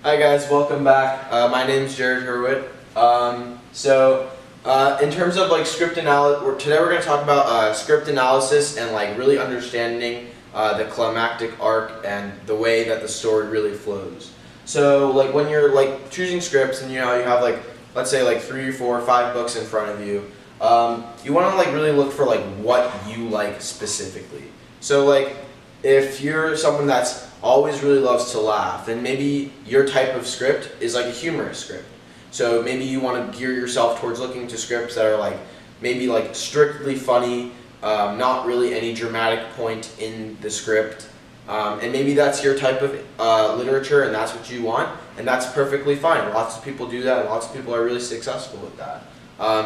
Hi guys, welcome back. My name's Jared Hurwitz. In terms of like script analysis, today we're going to talk about script analysis and like really understanding the climactic arc and the way that the story really flows. So like when you're like choosing scripts and you have like, let's say like 3, 4, 5 books in front of you, you want to like really look for like what you like specifically. So like if you're someone that's always really loves to laugh, then maybe your type of script is like a humorous script. So maybe you want to gear yourself towards looking to scripts that are like maybe like strictly funny, not really any dramatic point in the script, and maybe that's your type of literature and that's what you want, and that's perfectly fine. Lots of people do that and lots of people are really successful with that.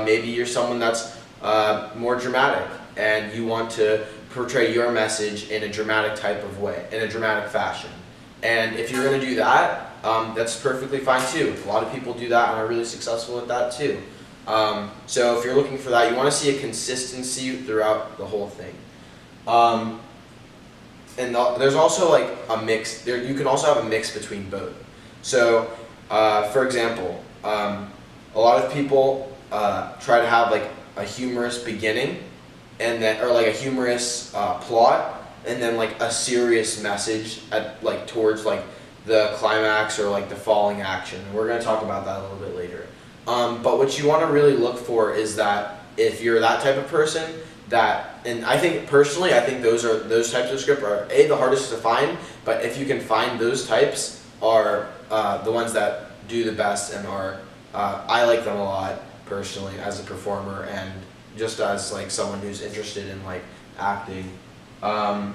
Maybe you're someone that's more dramatic and you want to portray your message in a dramatic type of way, in a dramatic fashion. And if you're going to do that, that's perfectly fine too. A lot of people do that and are really successful at that too. So if you're looking for that, you want to see a consistency throughout the whole thing. There's also like a mix. You can also have a mix between both. So, for example, a lot of people try to have like a humorous beginning, and then or like a humorous plot, and then like a serious message at like towards like the climax or like the falling action. We're going to talk about that a little bit later. But what you want to really look for is that if you're that type of person, and I think personally, I think those types of script are the hardest to find. But if you can find those types, are the ones that do the best and are I like them a lot personally as a performer and just as like someone who's interested in like acting. And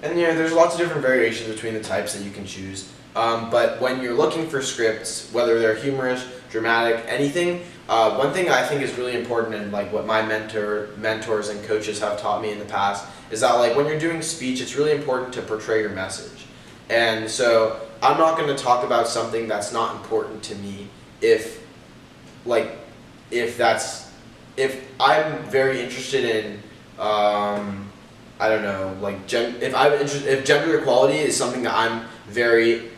there's lots of different variations between the types that you can choose. But when you're looking for scripts, whether they're humorous, dramatic, anything, one thing I think is really important, and like what my mentors and coaches have taught me in the past, is that like when you're doing speech, it's really important to portray your message. And so I'm not going to talk about something that's not important to me if I'm very interested in I don't know, like if gender equality is something that I'm very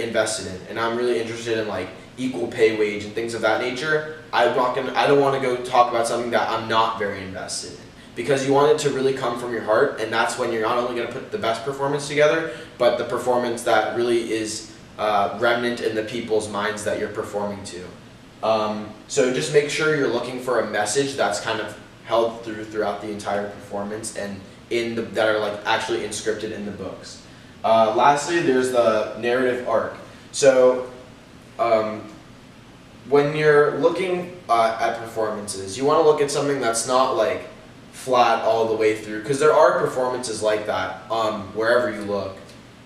invested in, and I'm really interested in like equal pay wage and things of that nature, I don't want to go talk about something that I'm not very invested in, because you want it to really come from your heart, and that's when you're not only going to put the best performance together, but the performance that really is remnant in the people's minds that you're performing to. So just make sure you're looking for a message that's kind of held throughout the entire performance and that are like actually inscripted in the books. Lastly, there's the narrative arc. So when you're looking at performances, you want to look at something that's not like flat all the way through, because there are performances like that wherever you look.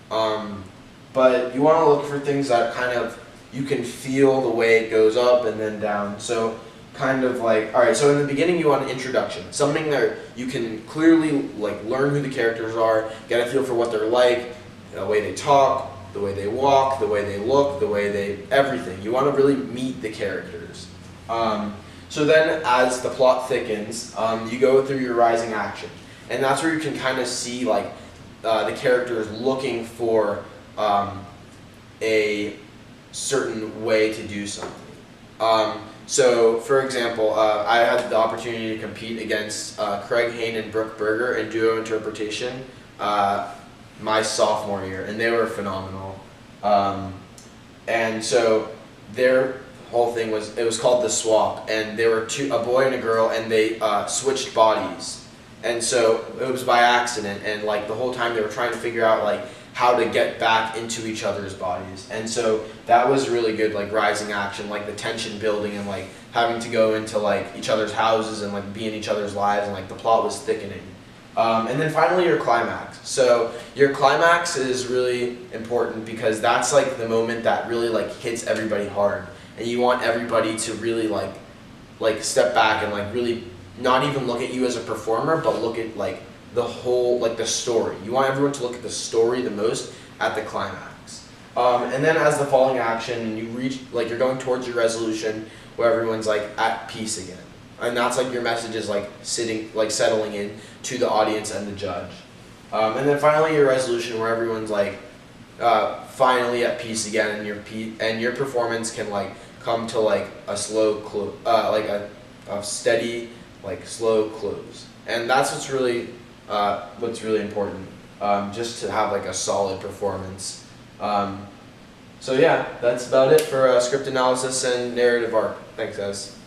But you want to look for things that kind of you can feel the way it goes up and then down. So kind of like, alright, so in the beginning you want an introduction, something that you can clearly like learn who the characters are, get a feel for what they're like, the way they talk, the way they walk, the way they look, everything. You want to really meet the characters. So then as the plot thickens, you go through your rising action. And that's where you can kind of see like the characters looking for a certain way to do something. So, for example, I had the opportunity to compete against Craig Hain and Brooke Berger in duo interpretation my sophomore year, and they were phenomenal. And so their whole thing was called the swap, and they were a boy and a girl, and they switched bodies. And so it was by accident, and like the whole time they were trying to figure out like how to get back into each other's bodies. And so that was really good, like rising action, like the tension building and like having to go into like each other's houses and like be in each other's lives, and like the plot was thickening. And then finally your climax. So your climax is really important because that's like the moment that really like hits everybody hard. And you want everybody to really like step back and like really not even look at you as a performer, but look at like the whole, like the story. You want everyone to look at the story the most at the climax. And then as the falling action, you reach, like you're going towards your resolution where everyone's like at peace again. And that's like your message is like settling in to the audience and the judge. And then finally your resolution where everyone's like finally at peace again, and your performance can like come to like a slow like a steady, like slow close, and that's what's really important, just to have like a solid performance. So yeah, that's about it for script analysis and narrative arc. Thanks, guys.